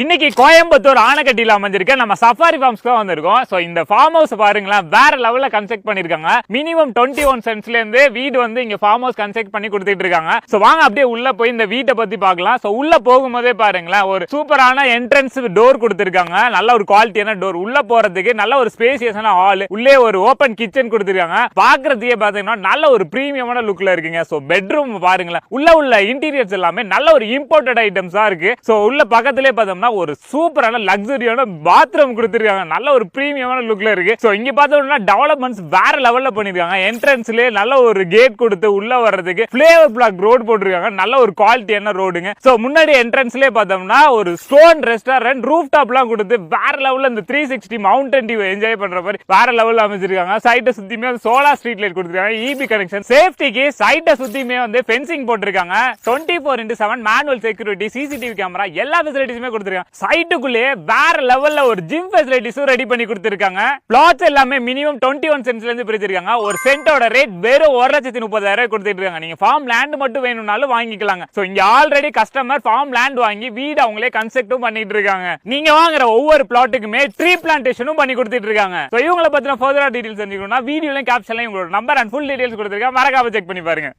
இன்னைக்கு கோயம்புத்தூர் ஆனக்கட்டில அமைஞ்சிருக்க நம்ம சஃபாரி ஃபார்ம்ஸ்க்கு தான் வந்திருக்கோம். சோ இந்த ஃபார்ம் ஹவுஸ் பாருங்களேன், வேற லெவல்ல கன்ஸ்ட்ரக்ட் பண்ணிருக்காங்க. மினிமம் 21 சென்ட்ஸ்ல இருந்து வீடு வந்து இங்க ஃபார்ம் ஹவுஸ் கன்ஸ்ட்ரக்ட் பண்ணி கொடுத்துட்டு இருக்காங்க. சோ வாங்க அப்படியே உள்ள போய் இந்த வீட்டை பத்தி பார்க்கலாம். சோ உள்ள போகும்போதே பாருங்களேன், ஒரு சூப்பரான என்ட்ரன்ஸ் டோர் கொடுத்திருக்காங்க. நல்ல ஒரு குவாலிட்டியான டோர். உள்ள போறதுக்கு நல்ல ஒரு ஸ்பேசியஸான ஹால், உள்ளே ஒரு ஓபன் கிச்சன் கொடுத்திருக்காங்க. பாக்குறதுக்கே பாத்தீங்கன்னா நல்ல ஒரு பிரீமியமான லுக்ல இருக்குங்க. சோ பெட்ரூம் பாருங்களேன், உள்ள இன்டீரியர்ஸ் எல்லாமே நல்ல ஒரு இம்போர்ட்டட் ஐட்டம்ஸா இருக்கு. சோ உள்ள பக்கத்திலே பார்த்தோம்னா ஒரு சூப்பரான லக்ஸரியான பாத்ரூம் கொடுத்திருக்காங்க. நல்ல ஒரு பிரீமியமான லுக்ல இருக்கு. சோ இங்க பார்த்தோம்னா டெவலப்மெண்ட்ஸ் வேற லெவல்ல பண்ணிருக்காங்க. என்ட்ரன்ஸ்லயே நல்ல ஒரு கேட் கொடுத்து உள்ள வர்றதுக்கு ஃப்ளேவர் பிளாக் ரோட் போட்டுருக்காங்க. நல்ல ஒரு குவாலிட்டியான ரோடுங்க. சோ முன்னாடி என்ட்ரன்ஸ்லயே பார்த்தோம்னா ஒரு ஸ்டோன் ரெஸ்டாரண்ட் ரூஃப் டாப்லாம் கொடுத்து வேற லெவல்ல இந்த 360 மவுண்டன் வியூ என்ஜாய் பண்ற மாதிரி வேற லெவல்ல அமைச்சிருக்காங்க. சைட்டை சுத்தியுமே சோலார் ஸ்ட்ரீட் லைட் கொடுத்திருக்காங்க. EB connection. சேஃப்டிக்கு சைட்டை சுத்தியுமே வந்து ஃபென்சிங் போட்டிருக்காங்க. 24/7 மேனுவல் செக்யூரிட்டி, சிசிடிவி கேமரா எல்லா ஃபெசிலிட்டிஸுமே கொடுத்திருக்காங்க. சைட்டுக்குள்ளே வேற லெவல்ல ஒரு ஜிம் ஃபெசிலிட்டிஸும் ரெடி பண்ணி கொடுத்திருக்காங்க. பிளாட்ஸ் எல்லாமே மினிமம் 21 சென்ட்ஸ்ல இருந்து பிரிச்சிருக்காங்க. ஒரு சென்ட்டோட ரேட் வெறும் 1,30,000 கொடுத்துட்டு இருக்காங்க. நீங்க ஃபார்ம் லேண்ட் மட்டும் வேணும்னாலும் வாங்கிக்கலாங்க. சோ இங்க ஆல்ரெடி கஸ்டமர் ஃபார்ம் லேண்ட் வாங்கி வீடு அவங்களே கன்ஸ்ட்ரக்டும் பண்ணிட்டு இருக்காங்க. நீங்க வாங்குற ஒவ்வொரு பிளாட்டுக்குமே ட்ரீ பிளான்டேஷனும் பண்ணி கொடுத்துட்டு இருக்காங்க. சோ இவங்களை பத்தின ஃபர்தரா டீடைல்ஸ் தெரிஞ்சுக்கணும்னா வீடியோலயும் கேப்ஷன்லயும் உங்களோட நம்பர் அண்ட் ஃபுல் டீடைல்ஸ் கொடுத்திருக்காங்க. மறக்காம செக் பண்ணி பாருங்க.